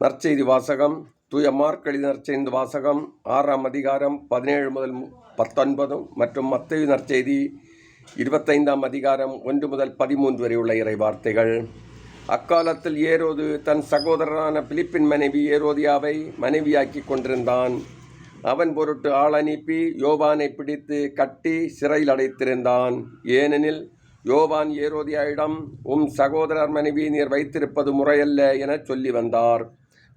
நற்செய்தி வாசகம். தூய மார்க் எழுதிய நற்செய்தி வாசகம் 6ஆம் அதிகாரம் 17 முதல் 19 மற்றும் மத்தேயு நற்செய்தி 25ஆம் அதிகாரம் 1 முதல் 13 வரை உள்ள இறை வார்த்தைகள். அக்காலத்தில் ஏரோது தன் சகோதரரான பிலிப்பின் மனைவி ஏரோதியாவை மனைவியாக்கி கொண்டிருந்தான். அவன் பொருட்டு ஆள் அனுப்பி யோவானை பிடித்து கட்டி சிறையில் அடைத்திருந்தான். ஏனெனில் யோவான் ஏரோதியாவிடம், உம் சகோதரர் மனைவி நீர் வைத்திருப்பது முறையல்ல எனச் சொல்லி வந்தார்.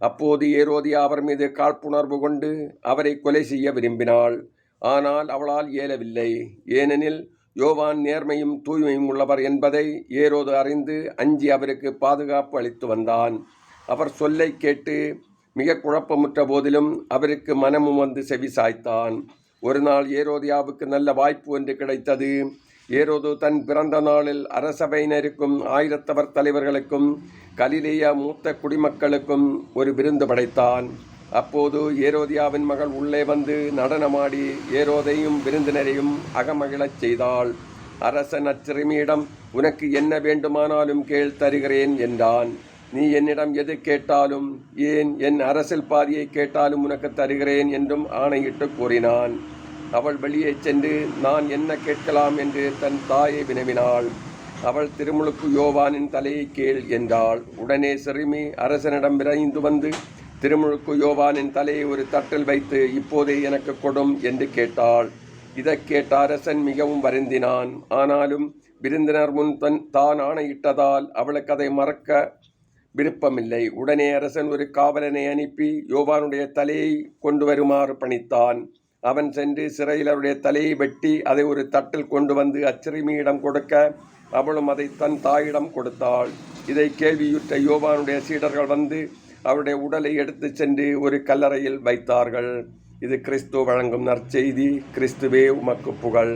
அப்போது ஏரோதியா அவர் மீது காழ்ப்புணர்வு கொண்டு அவரை கொலை செய்ய விரும்பினாள். ஆனால் அவளால் இயலவில்லை. ஏனெனில் யோவான் நேர்மையும் தூய்மையும் உள்ளவர் என்பதை ஏரோது அறிந்து அஞ்சி அவருக்கு பாதுகாப்பு அளித்து வந்தான். அவர் சொல்லை கேட்டு மிக குழப்பமுற்ற போதிலும் அவருக்கு மனமும் வந்து செவி சாய்த்தான். ஒரு நாள் ஏரோதியாவுக்கு நல்ல வாய்ப்பு ஒன்று கிடைத்தது. ஏரோது தன் பிறந்த நாளில் அரசபையினருக்கும் ஆயிரத்தவர் தலைவர்களுக்கும் கலிலேயா மூத்த குடிமக்களுக்கும் ஒரு விருந்து படைத்தான். அப்போது ஏரோதியாவின் மகள் உள்ளே வந்து நடனமாடி ஏரோதையும் விருந்தினரையும் அகமகிழச் செய்தாள். அரசன் அச்சிறுமியிடம், உனக்கு என்ன வேண்டுமானாலும் கேள், தருகிறேன் என்றான். நீ என்னிடம் எது கேட்டாலும், ஏன் என் அரசில் பாதியை கேட்டாலும் உனக்கு தருகிறேன் என்றும் ஆணையிட்டு கூறினான். அவள் வெளியே சென்று நான் என்ன கேட்கலாம் என்று தன் தாயை வினவினாள். அவள் திருமுழுக்கு யோவானின் தலையை கேள் என்றாள். உடனே சிறுமி அரசனிடம் விரைந்து வந்து திருமுழுக்கு யோவானின் தலையை ஒரு தட்டில் வைத்து, இப்போதே எனக்கு கொடும் என்று கேட்டாள். இதை கேட்ட அரசன் மிகவும் வருந்தினான். ஆனாலும் விருந்தினர் முன் தான் ஆணையிட்டதால் அவளுக்கு அதை மறக்க விருப்பமில்லை. உடனே அரசன் ஒரு காவலனை அனுப்பி யோவானுடைய தலையை கொண்டு வருமாறு பணித்தான். அவன் சென்று சிறையில் அவருடைய தலையை வெட்டி அதை ஒரு தட்டில் கொண்டு வந்து அச்சிறுமியிடம் கொடுக்க அவளும் அதை தன் தாயிடம் கொடுத்தாள். இதை கேள்வியுற்ற யோவானுடைய சீடர்கள் வந்து அவருடைய உடலை எடுத்து சென்று ஒரு கல்லறையில் வைத்தார்கள். இது கிறிஸ்து வழங்கும் நற்செய்தி. கிறிஸ்துவே உமக்கு புகழ்.